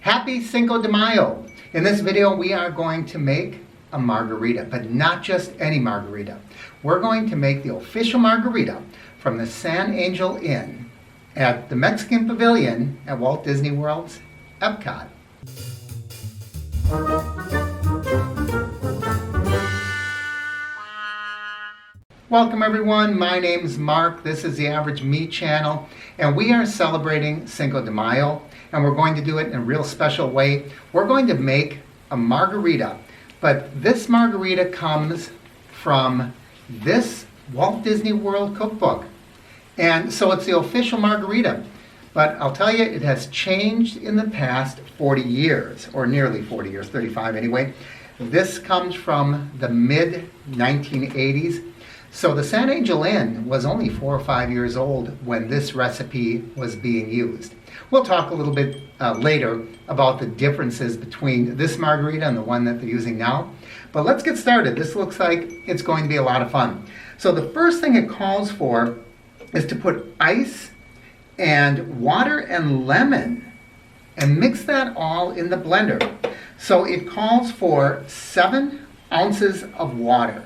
Happy Cinco de Mayo! In this video we are going to make a margarita, but not just any margarita. We're going to make the official margarita from the San Angel Inn at the Mexican Pavilion at Walt Disney World's Epcot. Welcome everyone, my name is Mark, this is the Average Me channel, and we are celebrating Cinco de Mayo, and we're going to do it in a real special way. We're going to make a margarita, but this margarita comes from this Walt Disney World cookbook. And so it's the official margarita, but I'll tell you, it has changed in the past 40 years, or nearly 40 years, 35 anyway. This comes from the mid-1980s. So the San Angel Inn was only 4 or 5 years old when this recipe was being used. We'll talk a little bit later about the differences between this margarita and the one that they're using now. But let's get started. This looks like it's going to be a lot of fun. So the first thing it calls for is to put ice and water and lemon and mix that all in the blender. So it calls for 7 ounces of water.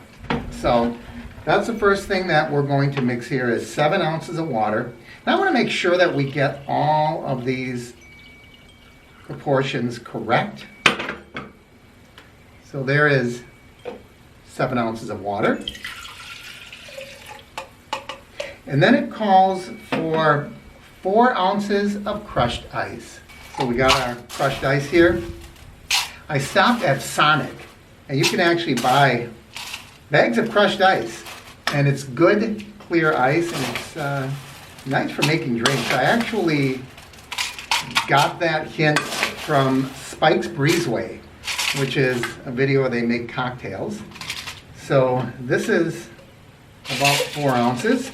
So that's the first thing that we're going to mix here is 7 ounces of water. And I want to make sure that we get all of these proportions correct. So there is 7 ounces of water. And then it calls for 4 ounces of crushed ice. So we got our crushed ice here. I stopped at Sonic, and you can actually buy bags of crushed ice. And it's good, clear ice, and it's nice for making drinks. I actually got that hint from Spike's Breezeway, which is a video where they make cocktails. So this is about 4 ounces.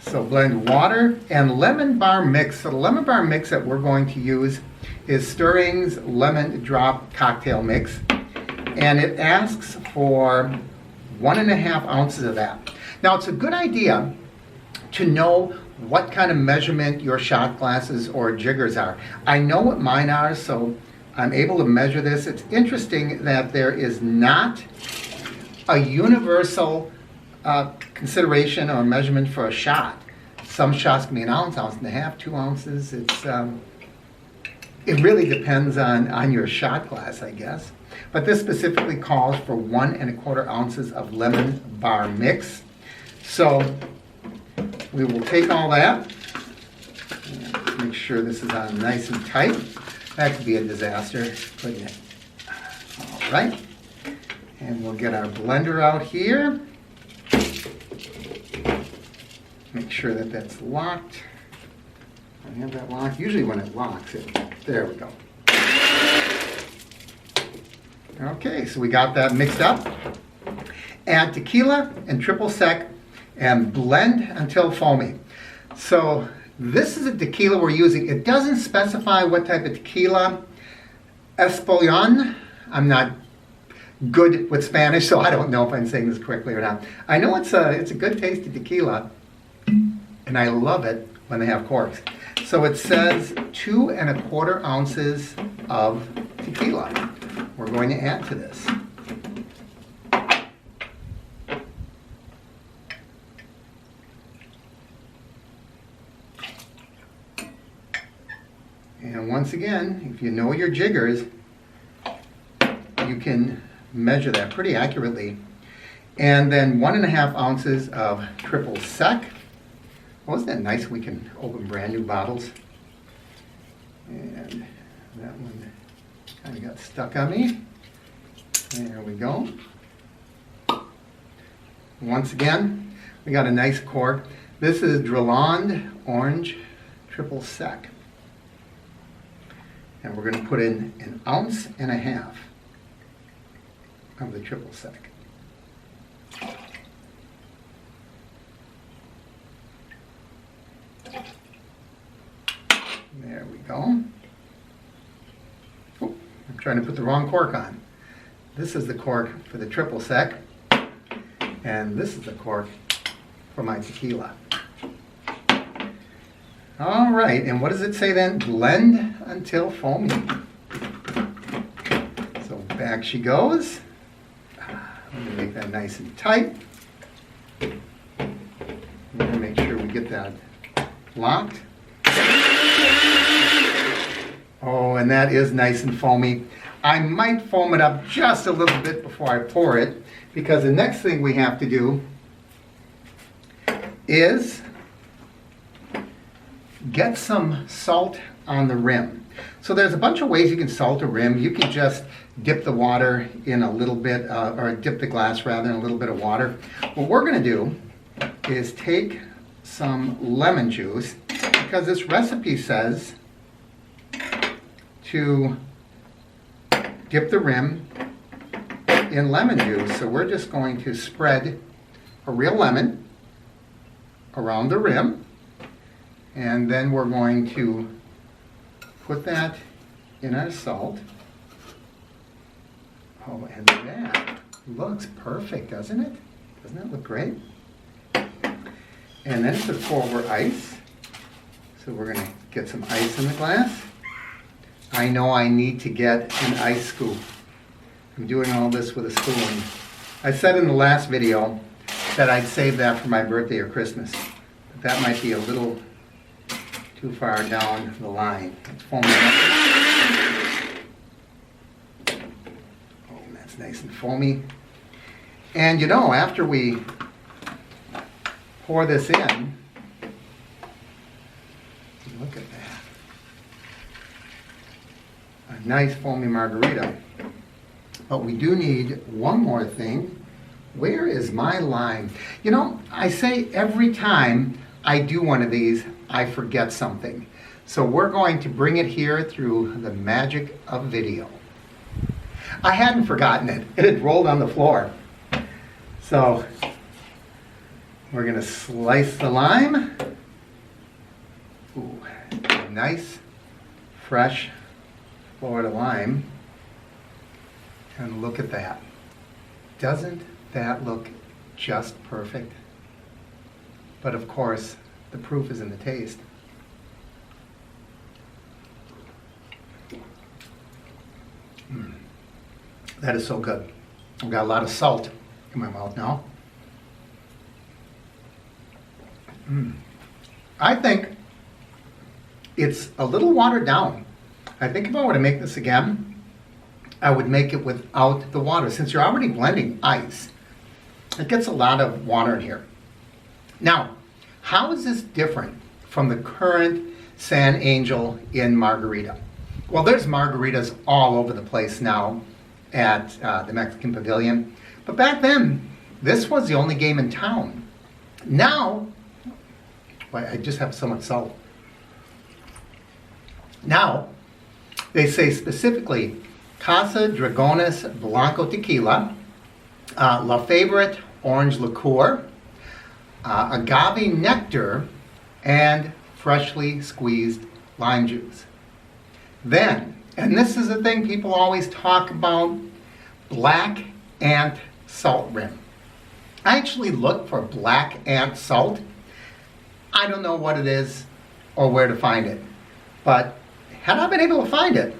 So blend water and lemon bar mix. So the lemon bar mix that we're going to use is Stirring's Lemon Drop Cocktail Mix. And it asks for 1.5 ounces of that. Now it's a good idea to know what kind of measurement your shot glasses or jiggers are. I know what mine are, so I'm able to measure this. It's interesting that there is not a universal consideration or measurement for a shot. Some shots can be an ounce, ounce and a half, 2 ounces. It really depends on your shot glass, I guess. But this specifically calls for 1.25 ounces of lemon bar mix. So we will take all that, and make sure this is on nice and tight. That could be a disaster, couldn't it? All right, and we'll get our blender out here. Make sure that that's locked. I have that locked. Usually when it locks, there we go. Okay, so we got that mixed up. Add tequila and triple sec and blend until foamy. So this is a tequila we're using. It doesn't specify what type of tequila. Espolón. I'm not good with Spanish, so I don't know if I'm saying this correctly or not. I know it's a good tasty tequila, and I love it when they have corks. So it says 2.25 ounces of tequila we're going to add to this. And once again, if you know your jiggers, you can measure that pretty accurately. And then 1.5 ounces of triple sec. Well, isn't that nice? We can open brand new bottles. And that one kind of got stuck on me. There we go. Once again, we got a nice cork. This is Drillond Orange Triple Sec. And we're going to put in 1.5 ounces of the triple sec. There we go. Oh, I'm trying to put the wrong cork on. This is the cork for the triple sec, and this is the cork for my tequila. All right, and what does it say then? Blend until foamy. So back she goes. I'm going to make that nice and tight. We're going to make sure we get that locked. Oh, and that is nice and foamy. I might foam it up just a little bit before I pour it, because the next thing we have to do is get some salt on the rim. So there's a bunch of ways you can salt a rim. You can just dip the water in a little bit, or dip the glass rather in a little bit of water. What we're going to do is take some lemon juice, because this recipe says to dip the rim in lemon juice. So we're just going to spread a real lemon around the rim, and then we're going to put that in our salt. Oh, and that looks perfect, doesn't it? Doesn't that look great? And then to pour over ice. So we're going to get some ice in the glass. I know I need to get an ice scoop. I'm doing all this with a spoon. I said in the last video that I'd save that for my birthday or Christmas. But that might be a little too far down the line. Let's foam it up. Oh, that's nice and foamy. And you know, after we pour this in, look at that. A nice foamy margarita. But we do need one more thing. Where is my lime? You know, I say every time I do one of these, I forget something. So we're going to bring it here through the magic of video. I hadn't forgotten it. It had rolled on the floor. So we're going to slice the lime. Ooh, nice, fresh Florida lime. And look at that. Doesn't that look just perfect? But of course, the proof is in the taste. That is so good. I've got a lot of salt in my mouth now. I think it's a little watered down. I think if I were to make this again, I would make it without the water. Since you're already blending ice, it gets a lot of water in here. Now, how is this different from the current San Angel in Margarita? Well, there's margaritas all over the place now at the Mexican Pavilion. But back then, this was the only game in town. Now, well, I just have so much salt. Now, they say specifically, Casa Dragones Blanco Tequila, La Favorite Orange Liqueur, agave nectar, and freshly squeezed lime juice. Then, and this is the thing people always talk about, black ant salt rim. I actually looked for black ant salt. I don't know what it is or where to find it. But had I been able to find it,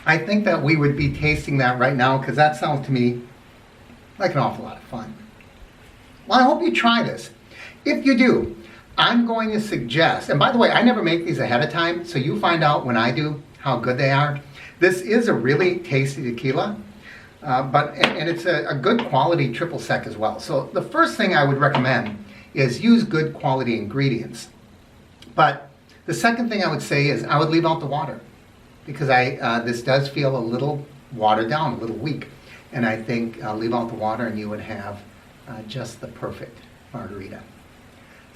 I think that we would be tasting that right now, because that sounds to me like an awful lot of fun. Well, I hope you try this. If you do, I'm going to suggest, and by the way, I never make these ahead of time, so you find out when I do how good they are. This is a really tasty tequila, and it's a good quality triple sec as well. So the first thing I would recommend is use good quality ingredients. But the second thing I would say is I would leave out the water, because this does feel a little watered down, a little weak. And I think leave out the water and you would have just the perfect margarita.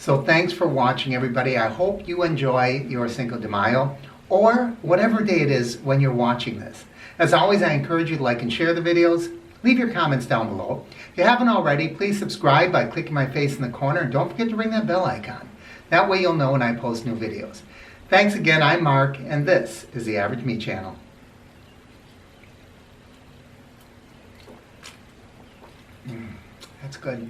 So thanks for watching, everybody. I hope you enjoy your Cinco de Mayo, or whatever day it is when you're watching this. As always, I encourage you to like and share the videos. Leave your comments down below. If you haven't already, please subscribe by clicking my face in the corner, and don't forget to ring that bell icon. That way you'll know when I post new videos. Thanks again, I'm Mark, and this is the Average Me Channel. That's good.